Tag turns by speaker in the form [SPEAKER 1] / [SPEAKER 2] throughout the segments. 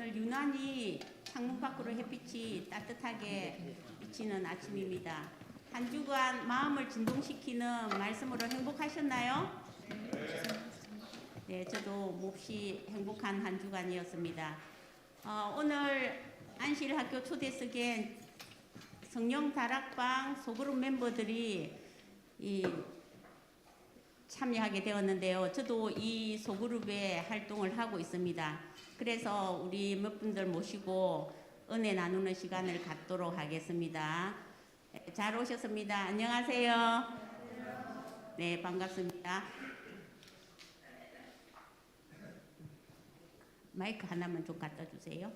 [SPEAKER 1] 오늘 유난히 창문 밖으로 햇빛이 따뜻하게 비치는 아침입니다. 한 주간 마음을 진동시키는 말씀으로 행복하셨나요? 네, 저도 몹시 행복한 한 주간이었습니다. 오늘 안실학교 초대석엔 성령 다락방 소그룹 멤버들이 참여하게 되었는데요. 저도 이 소그룹에 활동을 하고 있습니다. 그래서 우리 몇 분들 모시고 은혜 나누는 시간을 갖도록 하겠습니다. 잘 오셨습니다. 안녕하세요. 네, 반갑습니다. 마이크 하나만 좀 갖다 주세요.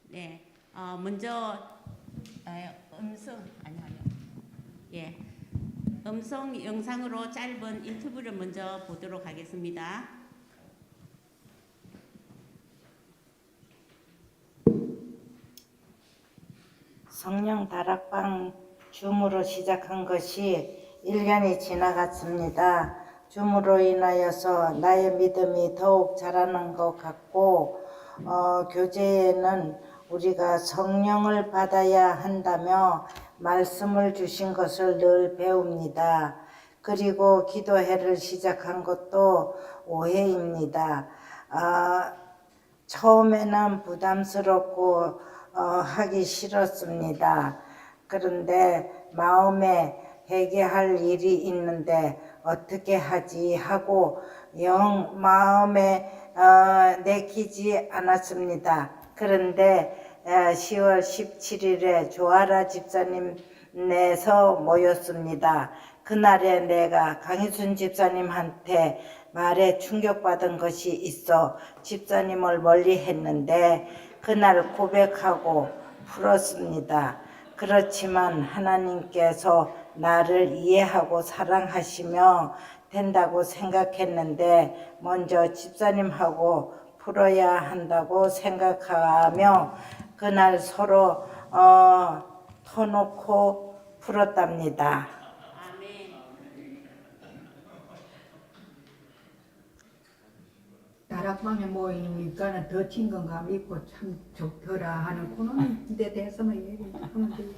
[SPEAKER 1] 네, 먼저 음성 영상으로 짧은 인터뷰를 먼저 보도록 하겠습니다.
[SPEAKER 2] 성령 다락방 줌으로 시작한 것이 1년이 지나갔습니다. 줌으로 인하여서 나의 믿음이 더욱 자라는 것 같고 교제에는 우리가 성령을 받아야 한다며 말씀을 주신 것을 늘 배웁니다. 그리고 기도회를 시작한 것도 오해입니다. 처음에는 부담스럽고 하기 싫었습니다. 그런데 마음에 회개할 일이 있는데 어떻게 하지 하고 영 마음에 내키지 않았습니다. 그런데 10월 17일에 조아라 집사님네서 모였습니다. 그날에 내가 강희순 집사님한테 말에 충격받은 것이 있어 집사님을 멀리 했는데 그날 고백하고 풀었습니다. 그렇지만 하나님께서 나를 이해하고 사랑하시며 된다고 생각했는데 먼저 집사님하고 풀어야 한다고 생각하며 그날 서로 터놓고 풀었답니다.
[SPEAKER 3] 다락방에 모이니까는 더 친근감 있고 참 좋더라 하는 그런 데 대해서만 얘기하면 되지.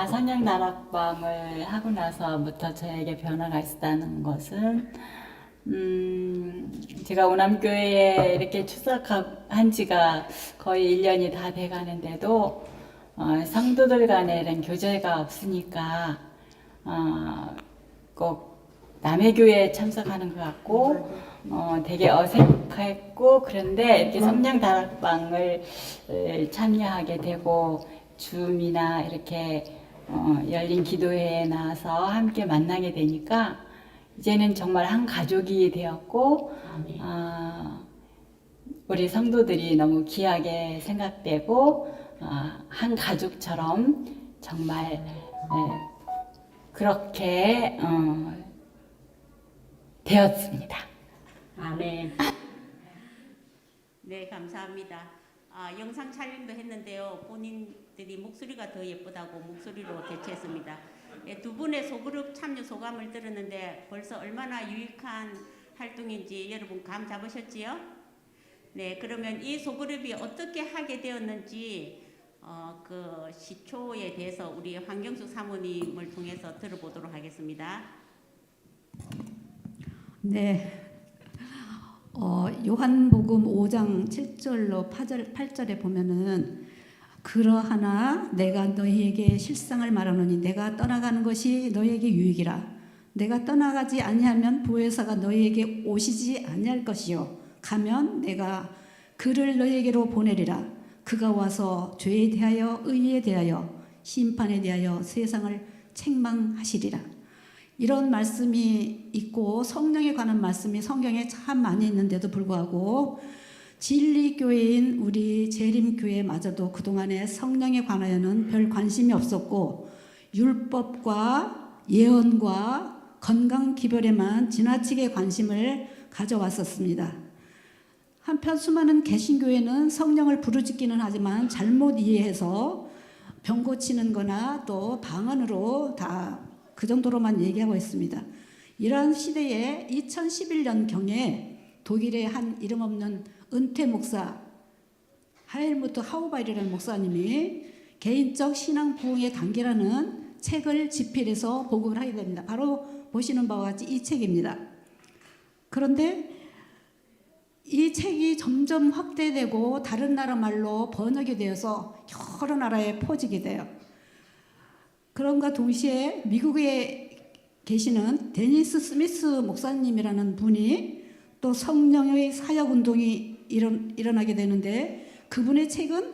[SPEAKER 4] 성령 다락방을 하고 나서부터 저에게 변화가 있었다는 것은 제가 오남교회에 이렇게 출석한 지가 거의 1년이 다 돼가는데도 성도들 간에 이런 교제가 없으니까 꼭 남의 교회에 참석하는 것 같고 되게 어색했고 그런데 이렇게 성령 다락방을 참여하게 되고 줌이나 이렇게 열린 기도회에 나와서 함께 만나게 되니까 이제는 정말 한 가족이 되었고 우리 성도들이 너무 귀하게 생각되고 한 가족처럼 정말 그렇게 되었습니다.
[SPEAKER 1] 아멘. 네, 감사합니다. 영상 촬영도 했는데요. 본인들이 목소리가 더 예쁘다고 목소리로 대체했습니다. 네, 두 분의 소그룹 참여 소감을 들었는데 벌써 얼마나 유익한 활동인지 여러분 감 잡으셨지요? 네, 그러면 이 소그룹이 어떻게 하게 되었는지 그 시초에 대해서 우리 황경숙 사모님을 통해서 들어보도록 하겠습니다.
[SPEAKER 5] 네, 요한복음 5장 7절로 8절에 보면은 그러하나 내가 너희에게 실상을 말하노니 내가 떠나가는 것이 너희에게 유익이라. 내가 떠나가지 아니하면 보혜사가 너희에게 오시지 아니할 것이요 가면 내가 그를 너희에게로 보내리라. 그가 와서 죄에 대하여 의에 대하여 심판에 대하여 세상을 책망하시리라. 이런 말씀이 있고 성령에 관한 말씀이 성경에 참 많이 있는데도 불구하고 진리교회인 우리 재림교회마저도 그동안에 성령에 관하여는 별 관심이 없었고 율법과 예언과 건강기별에만 지나치게 관심을 가져왔었습니다. 한편 수많은 개신교회는 성령을 부르짖기는 하지만 잘못 이해해서 병 고치는 거나 또 방언으로 다 그 정도로만 얘기하고 있습니다. 이러한 시대에 2011년경에 독일의 한 이름 없는 은퇴 목사 하일무트 하우바이라는 목사님이 개인적 신앙 부흥의 단계라는 책을 집필해서 보급을 하게 됩니다. 바로 보시는 바와 같이 이 책입니다. 그런데 이 책이 점점 확대되고 다른 나라 말로 번역이 되어서 여러 나라에 퍼지게 돼요. 그런가 동시에 미국에 계시는 데니스 스미스 목사님이라는 분이 또 성령의 사역운동이 일어나게 되는데 그분의 책은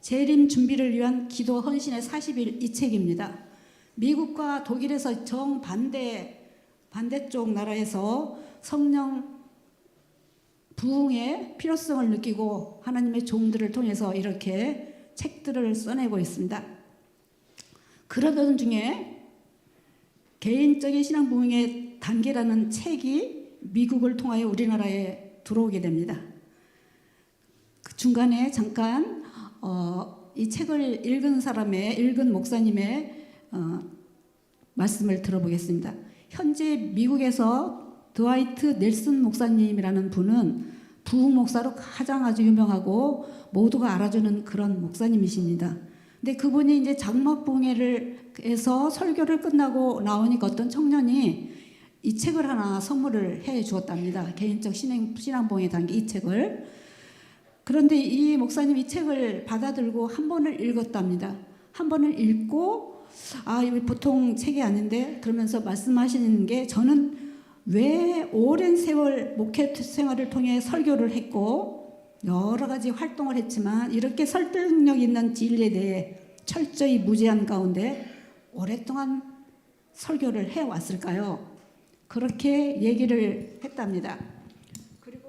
[SPEAKER 5] 재림 준비를 위한 기도 헌신의 40일 이 책입니다. 미국과 독일에서 반대쪽 나라에서 성령 부흥의 필요성을 느끼고 하나님의 종들을 통해서 이렇게 책들을 써내고 있습니다. 그러던 중에 개인적인 신앙 부흥의 단계라는 책이 미국을 통하여 우리나라에 들어오게 됩니다. 그 중간에 잠깐 이 책을 읽은 목사님의 말씀을 들어보겠습니다. 현재 미국에서 드와이트 넬슨 목사님이라는 분은 부흥 목사로 가장 아주 유명하고 모두가 알아주는 그런 목사님이십니다. 근데 그분이 이제 장막 부흥회에서 설교를 끝나고 나오니까 어떤 청년이 이 책을 하나 선물을 해 주었답니다. 개인적 신앙 부흥회 단계 이 책을. 그런데 이 목사님 이 책을 받아들고 한 번을 읽었답니다. 한 번을 읽고 이거 보통 책이 아닌데 그러면서 말씀하시는 게 저는 왜 오랜 세월 목회 생활을 통해 설교를 했고 여러 가지 활동을 했지만 이렇게 설득력 있는 진리에 대해 철저히 무지한 가운데 오랫동안 설교를 해왔을까요? 그렇게 얘기를 했답니다. 그리고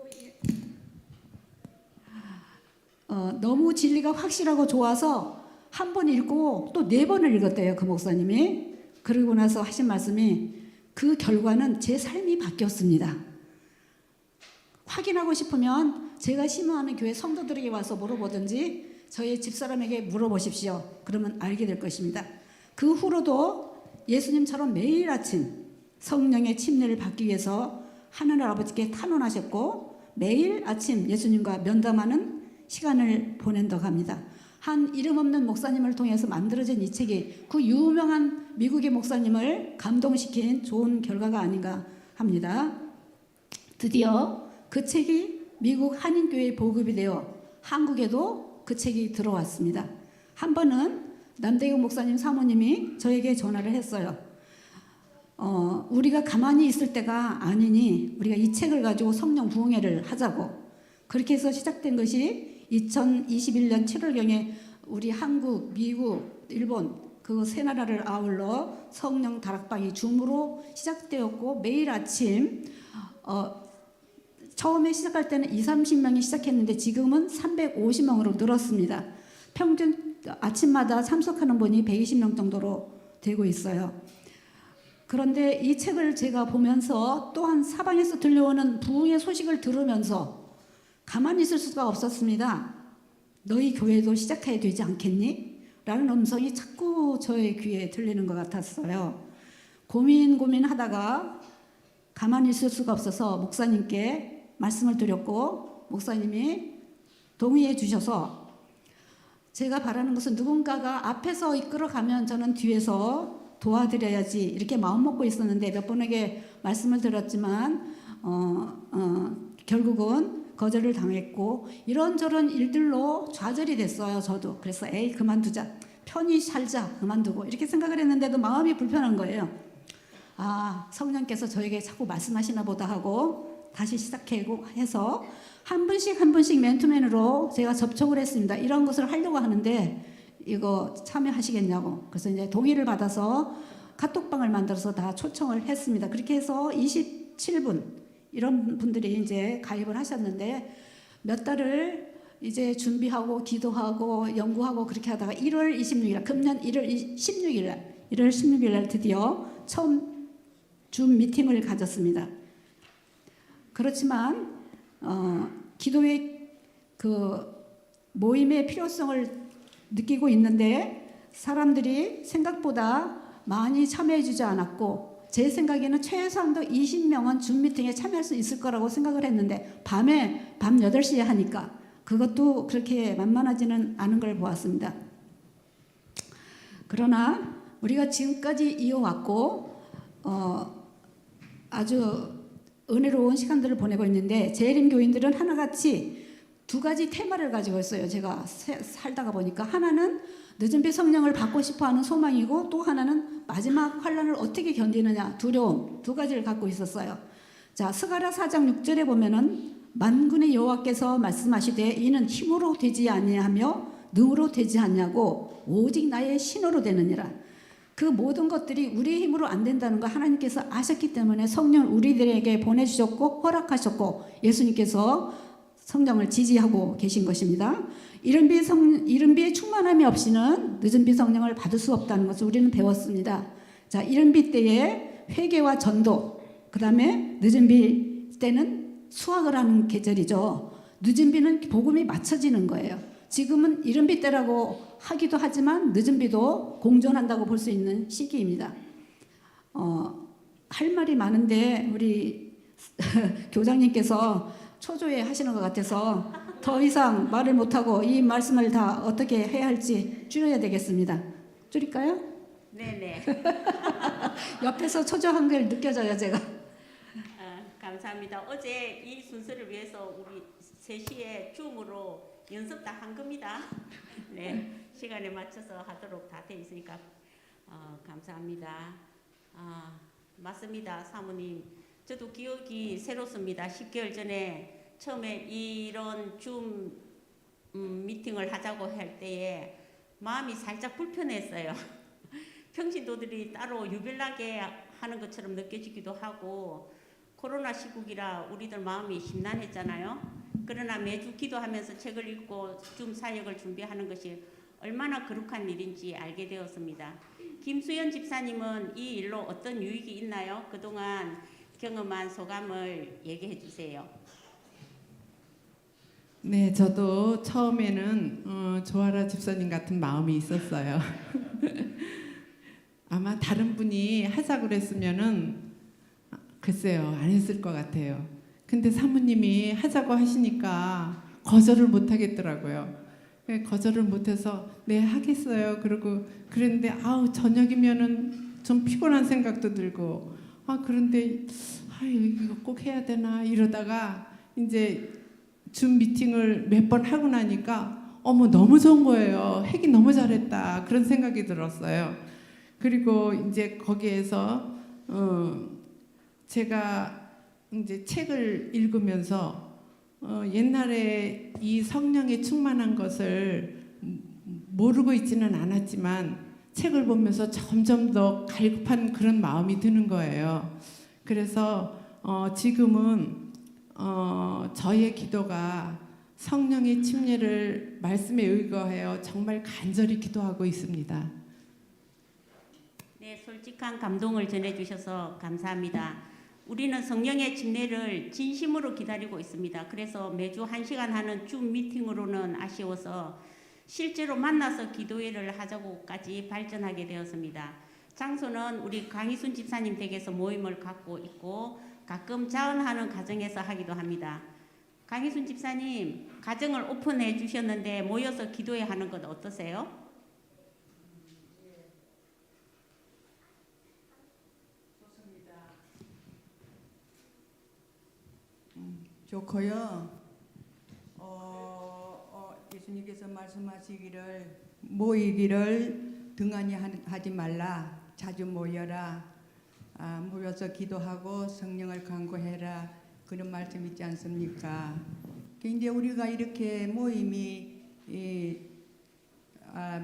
[SPEAKER 5] 너무 진리가 확실하고 좋아서 한 번 읽고 또 4번을 읽었대요. 그 목사님이. 그러고 나서 하신 말씀이 그 결과는 제 삶이 바뀌었습니다. 확인하고 싶으면 제가 신호하는 교회 성도들에게 와서 물어보든지 저희 집사람에게 물어보십시오. 그러면 알게 될 것입니다. 그 후로도 예수님처럼 매일 아침 성령의 침례를 받기 위해서 하늘 아버지께 탄원하셨고 매일 아침 예수님과 면담하는 시간을 보낸다고 합니다. 한 이름 없는 목사님을 통해서 만들어진 이 책이 그 유명한 미국의 목사님을 감동시킨 좋은 결과가 아닌가 합니다. 드디어 그 책이 미국 한인교회에 보급이 되어 한국에도 그 책이 들어왔습니다. 한 번은 남대경 목사님 사모님이 저에게 전화를 했어요. 우리가 가만히 있을 때가 아니니 우리가 이 책을 가지고 성령 부흥회를 하자고. 그렇게 해서 시작된 것이 2021년 7월경에 우리 한국, 미국, 일본 그 세 나라를 아울러 성령 다락방이 줌으로 시작되었고 매일 아침 처음에 시작할 때는 20-30명이 시작했는데 지금은 350명으로 늘었습니다. 평균 아침마다 참석하는 분이 120명 정도로 되고 있어요. 그런데 이 책을 제가 보면서 또한 사방에서 들려오는 부흥의 소식을 들으면서 가만히 있을 수가 없었습니다. 너희 교회도 시작해야 되지 않겠니? 라는 음성이 자꾸 저의 귀에 들리는 것 같았어요. 고민하다가 가만히 있을 수가 없어서 목사님께 말씀을 드렸고 목사님이 동의해 주셔서 제가 바라는 것은 누군가가 앞에서 이끌어가면 저는 뒤에서 도와드려야지 이렇게 마음먹고 있었는데 몇 분에게 말씀을 드렸지만 결국은 거절을 당했고 이런저런 일들로 좌절이 됐어요. 저도. 그래서 그만두자. 편히 살자. 그만두고 이렇게 생각을 했는데도 마음이 불편한 거예요. 성령께서 저에게 자꾸 말씀하시나 보다 하고 다시 시작하고 해서 한 분씩 맨투맨으로 제가 접촉을 했습니다. 이런 것을 하려고 하는데 이거 참여하시겠냐고. 그래서 이제 동의를 받아서 카톡방을 만들어서 다 초청을 했습니다. 그렇게 해서 27분 이런 분들이 이제 가입을 하셨는데 몇 달을 이제 준비하고 기도하고 연구하고 그렇게 하다가 1월 26일 금년 1월 16일 날 드디어 처음 줌 미팅을 가졌습니다. 그렇지만 기도의 그 모임의 필요성을 느끼고 있는데 사람들이 생각보다 많이 참여해 주지 않았고 제 생각에는 최소한도 20명은 줌 미팅에 참여할 수 있을 거라고 생각을 했는데 밤 8시에 하니까 그것도 그렇게 만만하지는 않은 걸 보았습니다. 그러나 우리가 지금까지 이어왔고 아주 은혜로운 시간들을 보내고 있는데 재림 교인들은 하나같이 두 가지 테마를 가지고 있어요. 제가 살다가 보니까 하나는 늦은 비 성령을 받고 싶어하는 소망이고 또 하나는 마지막 환란을 어떻게 견디느냐 두려움 두 가지를 갖고 있었어요. 자 스가랴 4장 6절에 보면은 만군의 여호와께서 말씀하시되 이는 힘으로 되지 아니하며 능으로 되지 않냐고 오직 나의 신으로 되느니라. 그 모든 것들이 우리의 힘으로 안 된다는 거 하나님께서 아셨기 때문에 성령 우리들에게 보내주셨고 허락하셨고 예수님께서 성령을 지지하고 계신 것입니다. 이른비의 충만함이 없이는 늦은비 성령을 받을 수 없다는 것을 우리는 배웠습니다. 자, 이른비 때에 회개와 전도, 그 다음에 늦은비 때는 수확을 하는 계절이죠. 늦은비는 복음이 맞춰지는 거예요. 지금은 이른비 때라고 하기도 하지만 늦은비도 공존한다고 볼 수 있는 시기입니다. 할 말이 많은데 우리 교장님께서 초조해 하시는 것 같아서 더 이상 말을 못하고 이 말씀을 다 어떻게 해야 할지 줄여야 되겠습니다. 줄일까요?
[SPEAKER 1] 네네.
[SPEAKER 5] 옆에서 초조한 걸 느껴져요, 제가.
[SPEAKER 1] 감사합니다. 어제 이 순서를 위해서 우리 3시에 줌으로 연습 다 한 겁니다. 네, 시간에 맞춰서 하도록 다 돼 있으니까 감사합니다. 맞습니다, 사모님. 저도 기억이 새롭습니다. 10개월 전에 처음에 이런 줌 미팅을 하자고 할 때에 마음이 살짝 불편했어요. 평신도들이 따로 유별나게 하는 것처럼 느껴지기도 하고 코로나 시국이라 우리들 마음이 심란했잖아요. 그러나 매주 기도하면서 책을 읽고 줌 사역을 준비하는 것이 얼마나 거룩한 일인지 알게 되었습니다. 김수연 집사님은 이 일로 어떤 유익이 있나요? 그동안 경험한 소감을 얘기해 주세요.
[SPEAKER 6] 네, 저도 처음에는 조아라 집사님 같은 마음이 있었어요. 아마 다른 분이 하자 그랬으면은 글쎄요, 안 했을 것 같아요. 근데 사모님이 하자고 하시니까 거절을 못 하겠더라고요. 거절을 못해서 네 하겠어요. 그러고 그랬는데 저녁이면은 좀 피곤한 생각도 들고 그런데 이거 꼭 해야 되나 이러다가 이제 줌 미팅을 몇 번 하고 나니까 너무 좋은 거예요. 하기 너무 잘했다 그런 생각이 들었어요. 그리고 이제 거기에서 제가 이제 책을 읽으면서 옛날에 이 성령에 충만한 것을 모르고 있지는 않았지만 책을 보면서 점점 더 갈급한 그런 마음이 드는 거예요. 그래서 지금은 저의 기도가 성령의 침례를 말씀에 의거하여 정말 간절히 기도하고 있습니다.
[SPEAKER 1] 네, 솔직한 감동을 전해주셔서 감사합니다. 우리는 성령의 침례를 진심으로 기다리고 있습니다. 그래서 매주 1시간 하는 줌 미팅으로는 아쉬워서 실제로 만나서 기도회를 하자고까지 발전하게 되었습니다. 장소는 우리 강희순 집사님 댁에서 모임을 갖고 있고 가끔 자언하는 가정에서 하기도 합니다. 강희순 집사님, 가정을 오픈해 주셨는데 모여서 기도회 하는 것 어떠세요?
[SPEAKER 3] 좋고요. 예수님께서 말씀하시기를 모이기를 등한히 하지 말라. 자주 모여라. 모여서 기도하고 성령을 간구해라. 그런 말씀 있지 않습니까? 이제 우리가 이렇게 모임이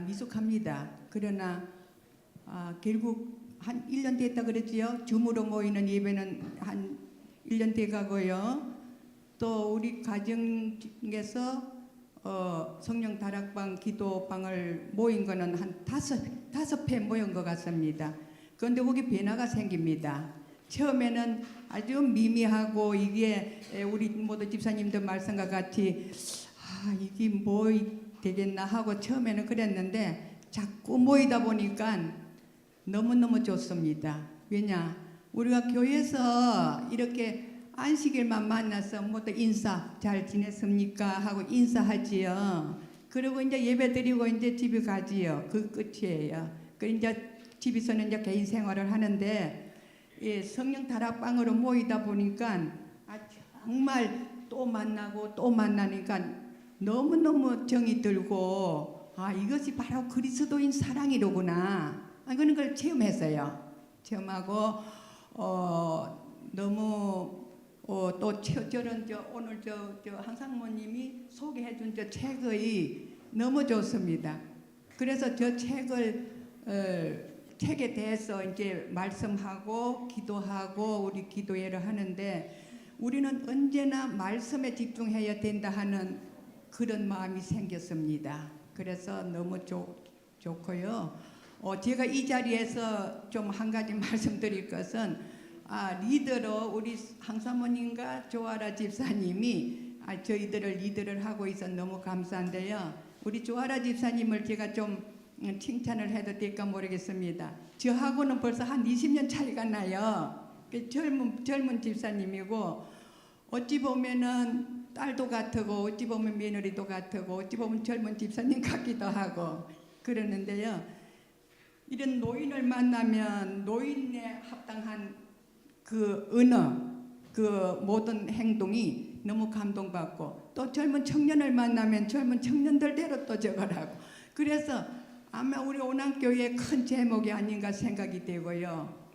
[SPEAKER 3] 미숙합니다. 그러나 결국 한 1년 됐다 그랬지요. 줌으로 모이는 예배는 한 1년 돼 가고요. 또 우리 가정에서 성령 다락방 기도방을 모인 거는 한 다섯 회 모인 것 같습니다. 그런데 거기 변화가 생깁니다. 처음에는 아주 미미하고 이게 우리 모두 집사님들 말씀과 같이 이게 뭐 되겠나 하고 처음에는 그랬는데 자꾸 모이다 보니까 너무너무 좋습니다. 왜냐? 우리가 교회에서 이렇게 안식일만 만나서 뭐또 인사 잘 지냈습니까 하고 인사하지요. 그리고 이제 예배 드리고 이제 집에 가지요. 그 끝이에요. 그 이제 집에서는 이제 개인 생활을 하는데 예, 성령 다락방으로 모이다 보니까 정말 또 만나고 또 만나니까 너무너무 정이 들고 이것이 바로 그리스도인 사랑이로구나. 그런 걸 체험했어요. 체험하고 너무 또 저런 오늘 저 한상모님이 소개해준 저 책의 너무 좋습니다. 그래서 저 책에 대해서 이제 말씀하고 기도하고 우리 기도회를 하는데 우리는 언제나 말씀에 집중해야 된다 하는 그런 마음이 생겼습니다. 그래서 너무 좋고요. 제가 이 자리에서 좀 한 가지 말씀드릴 것은 리더로 우리 항사모님과 조아라 집사님이 저희들을 리더를 하고 있어 너무 감사한데요. 우리 조아라 집사님을 제가 좀 칭찬을 해도 될까 모르겠습니다. 저하고는 벌써 한 20년 차이가 나요. 젊은 집사님이고 어찌 보면은 딸도 같고 어찌 보면 며느리도 같고 어찌 보면 젊은 집사님 같기도 하고 그러는데요. 이런 노인을 만나면 노인에 합당한 그 언어, 그 모든 행동이 너무 감동받고 또 젊은 청년을 만나면 젊은 청년들대로 또 저걸 하고 그래서 아마 우리 오남교회의 큰 제목이 아닌가 생각이 되고요.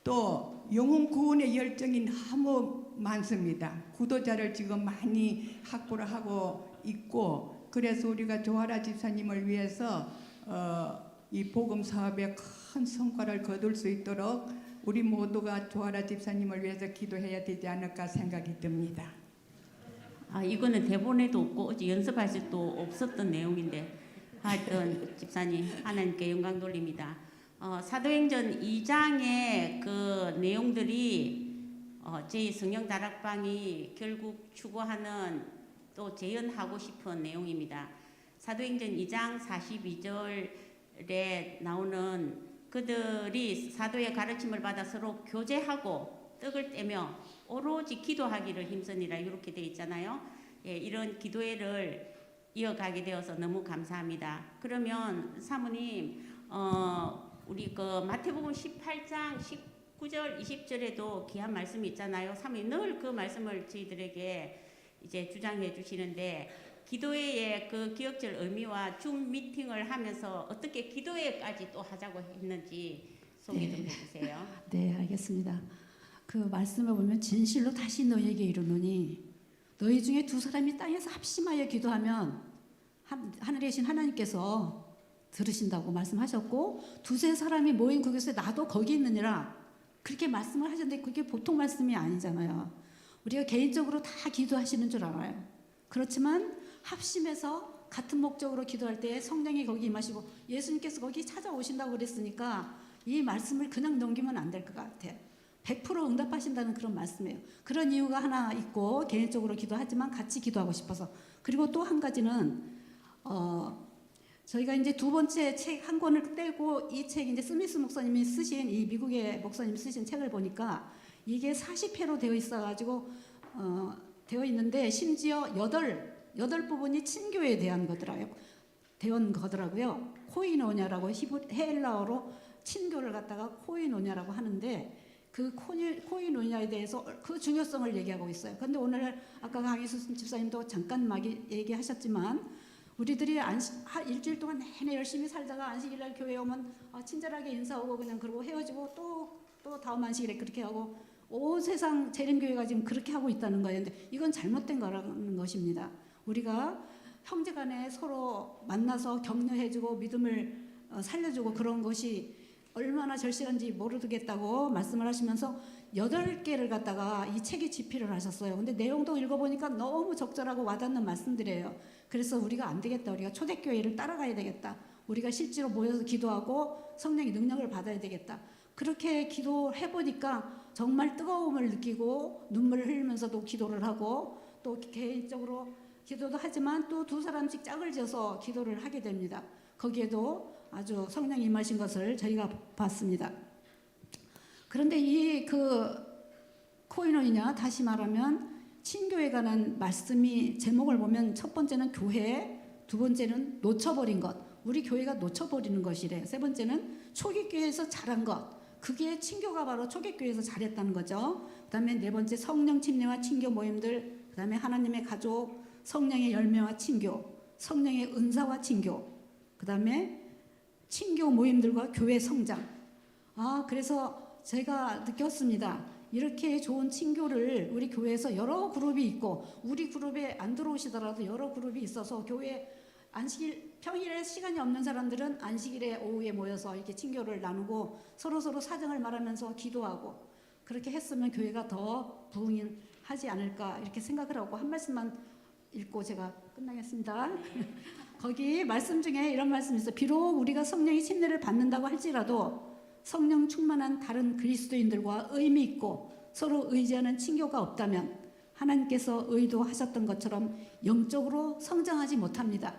[SPEAKER 3] 또 영혼 구원의 열정이 너무 많습니다. 구도자를 지금 많이 확보를 하고 있고 그래서 우리가 조아라 집사님을 위해서 이 복음 사업에 큰 성과를 거둘 수 있도록 우리 모두가 조아라 집사님을 위해서 기도해야 되지 않을까 생각이 듭니다.
[SPEAKER 1] 이거는 대본에도 없고 어제 연습할 수도 없었던 내용인데 하여튼 집사님 하나님께 영광 돌립니다. 사도행전 2장의 그 내용들이 저희 성령 다락방이 결국 추구하는 또 재현하고 싶은 내용입니다. 사도행전 2장 42절에 나오는 그들이 사도의 가르침을 받아 서로 교제하고 떡을 떼며 오로지 기도하기를 힘쓰니라 이렇게 되어 있잖아요. 예, 이런 기도회를 이어가게 되어서 너무 감사합니다. 그러면 사모님 우리 그 마태복음 18장 19절 20절에도 귀한 말씀이 있잖아요. 사모님 늘 그 말씀을 저희들에게 이제 주장해 주시는데 기도회의 그 기억절 의미와 줌 미팅을 하면서 어떻게 기도회까지 또 하자고 했는지 소개 좀 해주세요.
[SPEAKER 5] 네, 알겠습니다. 그 말씀을 보면 진실로 다시 너희에게 이르노니 너희 중에 두 사람이 땅에서 합심하여 기도하면 하늘에 계신 하나님께서 들으신다고 말씀하셨고 두세 사람이 모인 그곳에 나도 거기 있느니라 그렇게 말씀을 하셨는데 그게 보통 말씀이 아니잖아요. 우리가 개인적으로 다 기도하시는 줄 알아요. 그렇지만 합심해서 같은 목적으로 기도할 때 성령이 거기 임하시고 예수님께서 거기 찾아오신다고 그랬으니까 이 말씀을 그냥 넘기면 안 될 것 같아요. 100% 응답하신다는 그런 말씀이에요. 그런 이유가 하나 있고 개인적으로 기도하지만 같이 기도하고 싶어서 그리고 또 한 가지는 저희가 이제 두 번째 책 한 권을 떼고 이 책 이제 스미스 목사님이 쓰신 이 미국의 목사님이 쓰신 책을 보니까 이게 40회로 되어 있어가지고 되어 있는데 심지어 8 부분이 친교에 대한 거더라고요. 코이노냐라고 헬라어로 친교를 갖다가 코이노냐라고 하는데 그 코이노냐에 대해서 그 중요성을 얘기하고 있어요. 그런데 오늘 아까 강희수 집사님도 잠깐 얘기하셨지만 우리들이 일주일 동안 내내 열심히 살다가 안식일날 교회에 오면 친절하게 인사하고 그냥 그러고 헤어지고 또 다음 안식일에 그렇게 하고 온 세상 재림교회가 지금 그렇게 하고 있다는 거예요. 근데 이건 잘못된 거라는 것입니다. 우리가 형제간에 서로 만나서 격려해주고 믿음을 살려주고 그런 것이 얼마나 절실한지 모르겠다고 말씀을 하시면서 8개를 갖다가 이 책에 집필을 하셨어요. 근데 내용도 읽어보니까 너무 적절하고 와닿는 말씀들이에요. 그래서 우리가 안 되겠다. 우리가 초대교회를 따라가야 되겠다. 우리가 실제로 모여서 기도하고 성령의 능력을 받아야 되겠다. 그렇게 기도해보니까 정말 뜨거움을 느끼고 눈물을 흘리면서도 기도를 하고 또 개인적으로 기도도 하지만 또 두 사람씩 짝을 지어서 기도를 하게 됩니다. 거기에도 아주 성령이 임하신 것을 저희가 봤습니다. 그런데 이 코인원이냐 다시 말하면 친교에 관한 말씀이 제목을 보면 첫 번째는 교회, 두 번째는 놓쳐버린 것, 우리 교회가 놓쳐버리는 것이래. 세 번째는 초기 교회에서 잘한 것, 그게 친교가 바로 초기 교회에서 잘했다는 거죠. 그다음에 네 번째 성령 침례와 친교 모임들, 그다음에 하나님의 가족, 성령의 열매와 친교, 성령의 은사와 친교, 그다음에 친교 모임들과 교회 성장. 그래서 제가 느꼈습니다. 이렇게 좋은 친교를 우리 교회에서 여러 그룹이 있고, 우리 그룹에 안 들어오시더라도 여러 그룹이 있어서 교회 안식일 평일에 시간이 없는 사람들은 안식일에 오후에 모여서 이렇게 친교를 나누고 서로 사정을 말하면서 기도하고, 그렇게 했으면 교회가 더 부흥하지 않을까 이렇게 생각을 하고, 한 말씀만 읽고 제가 끝나겠습니다. 거기 말씀 중에 이런 말씀이 있어요. 비록 우리가 성령의 침례를 받는다고 할지라도 성령 충만한 다른 그리스도인들과 의미 있고 서로 의지하는 친교가 없다면 하나님께서 의도하셨던 것처럼 영적으로 성장하지 못합니다.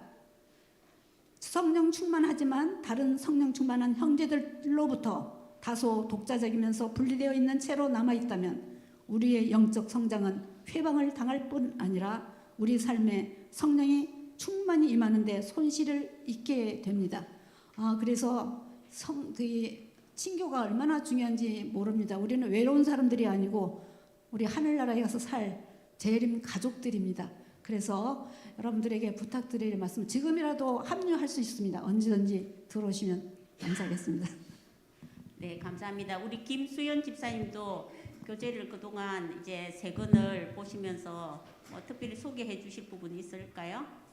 [SPEAKER 5] 성령 충만하지만 다른 성령 충만한 형제들로부터 다소 독자적이면서 분리되어 있는 채로 남아있다면 우리의 영적 성장은 회방을 당할 뿐 아니라 우리 삶에 성령이 충만히 임하는데 손실을 입게 됩니다. 그래서 친교가 얼마나 중요한지 모릅니다. 우리는 외로운 사람들이 아니고 우리 하늘나라에 가서 살 재림 가족들입니다. 그래서 여러분들에게 부탁드릴 말씀, 지금이라도 합류할 수 있습니다. 언제든지 들어오시면 감사하겠습니다.
[SPEAKER 1] 네, 감사합니다. 우리 김수연 집사님도 교재를 그동안 이제 세 권을 보시면서 특별히 소개해 주실 부분이 있을까요?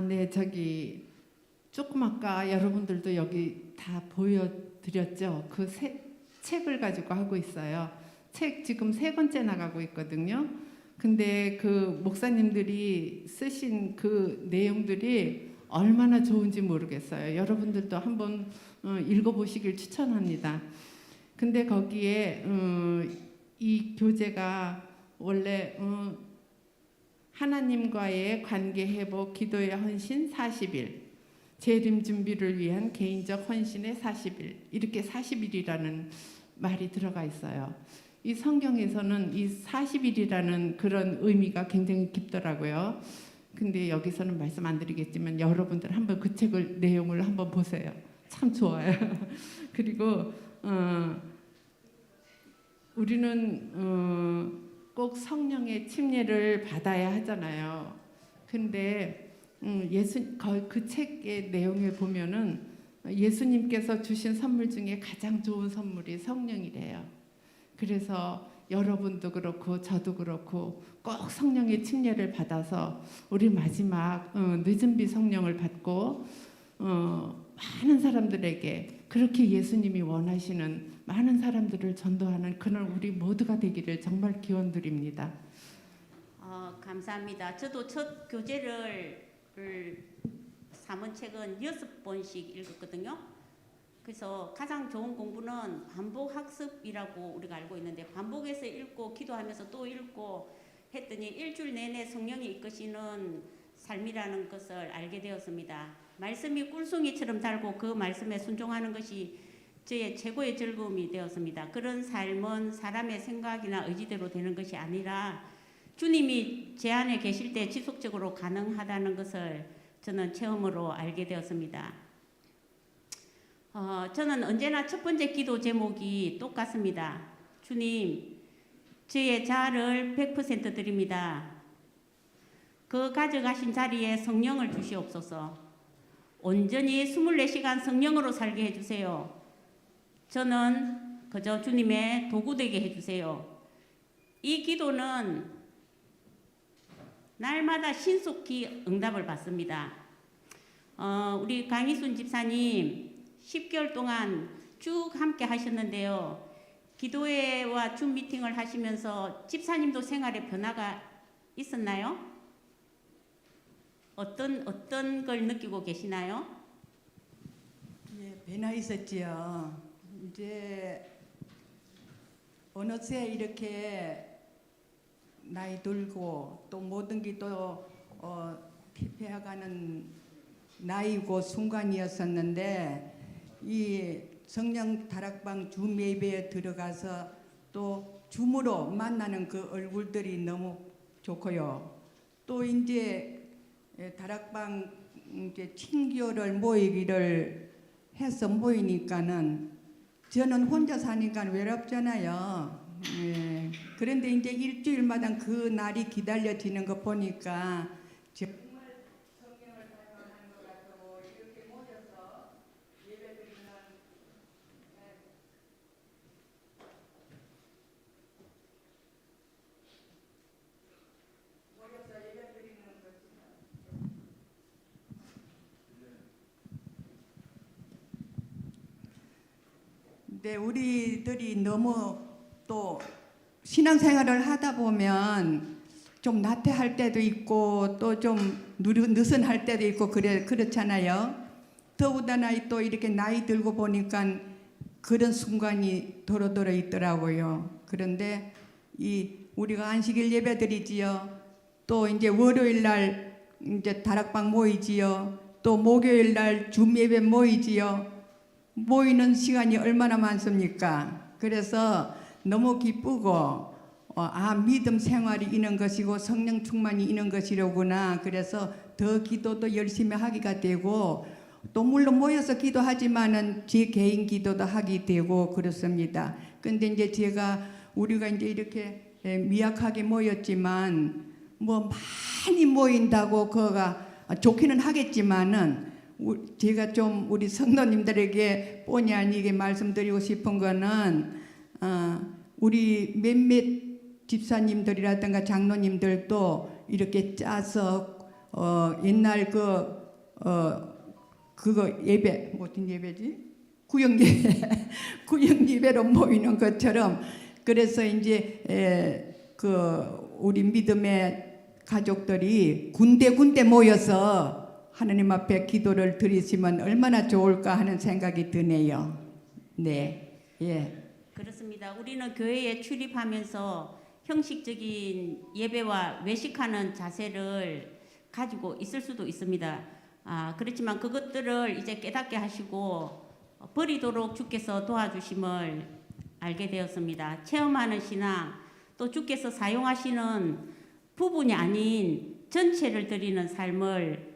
[SPEAKER 6] 네, 조금 아까 여러분들도 여기 다 보여드렸죠. 그 책을 가지고 하고 있어요. 책 지금 3권째 나가고 있거든요. 근데 그 목사님들이 쓰신 그 내용들이 얼마나 좋은지 모르겠어요. 여러분들도 한번 읽어보시길 추천합니다. 근데 거기에 이 교재가 원래 하나님과의 관계 회복, 기도의 헌신 40일, 재림 준비를 위한 개인적 헌신의 40일, 이렇게 40일이라는 말이 들어가 있어요. 이 성경에서는 이 40일이라는 그런 의미가 굉장히 깊더라고요. 근데 여기서는 말씀 안 드리겠지만 여러분들 한번 그 책을 내용을 한번 보세요. 참 좋아요. 그리고 우리는 꼭 성령의 침례를 받아야 하잖아요. 근데 그 책의 내용을 보면은 예수님께서 주신 선물 중에 가장 좋은 선물이 성령이래요. 그래서 여러분도 그렇고 저도 그렇고 꼭 성령의 침례를 받아서 우리 마지막 늦은비 성령을 받고 많은 사람들에게 그렇게 예수님이 원하시는 많은 사람들을 전도하는 그런 우리 모두가 되기를 정말 기원드립니다.
[SPEAKER 1] 감사합니다. 저도 첫 교재를 삼은 책은 6번씩 읽었거든요. 그래서 가장 좋은 공부는 반복 학습이라고 우리가 알고 있는데, 반복해서 읽고 기도하면서 또 읽고 했더니 일주일 내내 성령이 이끄시는 삶이라는 것을 알게 되었습니다. 말씀이 꿀송이처럼 달고 그 말씀에 순종하는 것이 저의 최고의 즐거움이 되었습니다. 그런 삶은 사람의 생각이나 의지대로 되는 것이 아니라 주님이 제 안에 계실 때 지속적으로 가능하다는 것을 저는 체험으로 알게 되었습니다. 저는 언제나 첫 번째 기도 제목이 똑같습니다. 주님, 저의 자아를 100% 드립니다. 그 가져가신 자리에 성령을 주시옵소서. 온전히 24시간 성령으로 살게 해주세요. 저는 그저 주님의 도구 되게 해주세요. 이 기도는 날마다 신속히 응답을 받습니다. 우리 강희순 집사님 10개월 동안 쭉 함께 하셨는데요. 기도회와 줌 미팅을 하시면서 집사님도 생활에 변화가 있었나요? 어떤 걸 느끼고 계시나요?
[SPEAKER 3] 예, 변화 있었지요. 이제 어느새 이렇게 나이 들고 또 모든 게 또 피폐해가는 나이고 순간이었었는데 이 성령 다락방 줌 예배에 들어가서 또 줌으로 만나는 그 얼굴들이 너무 좋고요. 또 이제 다락방 이제 친교를 모이기를 해서 모이니까는 저는 혼자 사니까 외롭잖아요. 예. 그런데 이제 일주일마다 그 날이 기다려지는 거 보니까 정말 성령을 닮아가는 것 같고 이렇게 모여서 예배드리는 모여서 예배드리는 것이 근데 우리들이 너무 또 신앙생활을 하다 보면 좀 나태할 때도 있고 또 좀 느슨할 때도 있고 그렇잖아요. 더군다나 또 이렇게 나이 들고 보니까 그런 순간이 도로도로 있더라고요. 그런데 이 우리가 안식일 예배드리지요. 또 이제 월요일 날 이제 다락방 모이지요. 또 목요일 날 줌 예배 모이지요. 모이는 시간이 얼마나 많습니까? 그래서 너무 기쁘고 믿음 생활이 있는 것이고 성령 충만이 있는 것이로구나. 그래서 더 기도도 열심히 하기가 되고 또 물론 모여서 기도하지만은 제 개인 기도도 하게 되고 그렇습니다. 근데 이제 우리가 이제 이렇게 미약하게 모였지만 뭐 많이 모인다고 그거가 좋기는 하겠지만은 제가 좀 우리 성도님들에게 본의 아니게 말씀드리고 싶은 거는 우리 몇몇 집사님들이라든가 장로님들도 이렇게 짜서 옛날 그거 예배 무슨 예배지? 구역 예배 구역 예배로 모이는 것처럼 그래서 이제 우리 믿음의 가족들이 군데군데 모여서 하나님 앞에 기도를 드리시면 얼마나 좋을까 하는 생각이 드네요. 네, 예.
[SPEAKER 1] 그렇습니다. 우리는 교회에 출입하면서 형식적인 예배와 외식하는 자세를 가지고 있을 수도 있습니다. 그렇지만 그것들을 이제 깨닫게 하시고 버리도록 주께서 도와주심을 알게 되었습니다. 체험하는 신앙, 또 주께서 사용하시는 부분이 아닌 전체를 드리는 삶을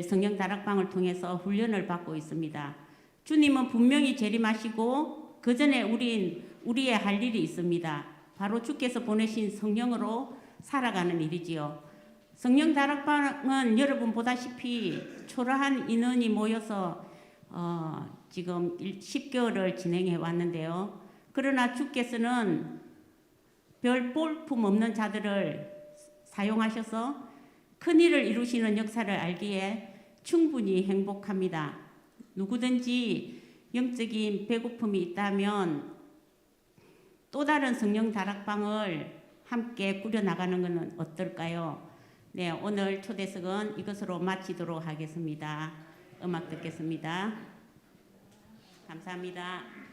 [SPEAKER 1] 성령 다락방을 통해서 훈련을 받고 있습니다. 주님은 분명히 재림하시고 그 전에 우리의 할 일이 있습니다. 바로 주께서 보내신 성령으로 살아가는 일이지요. 성령 다락방은 여러분 보다시피 초라한 인원이 모여서 지금 10개월을 진행해 왔는데요. 그러나 주께서는 별 볼품 없는 자들을 사용하셔서 큰 일을 이루시는 역사를 알기에 충분히 행복합니다. 누구든지 영적인 배고픔이 있다면 또 다른 성령 다락방을 함께 꾸려나가는 것은 어떨까요? 네, 오늘 초대석은 이것으로 마치도록 하겠습니다. 음악 듣겠습니다. 감사합니다.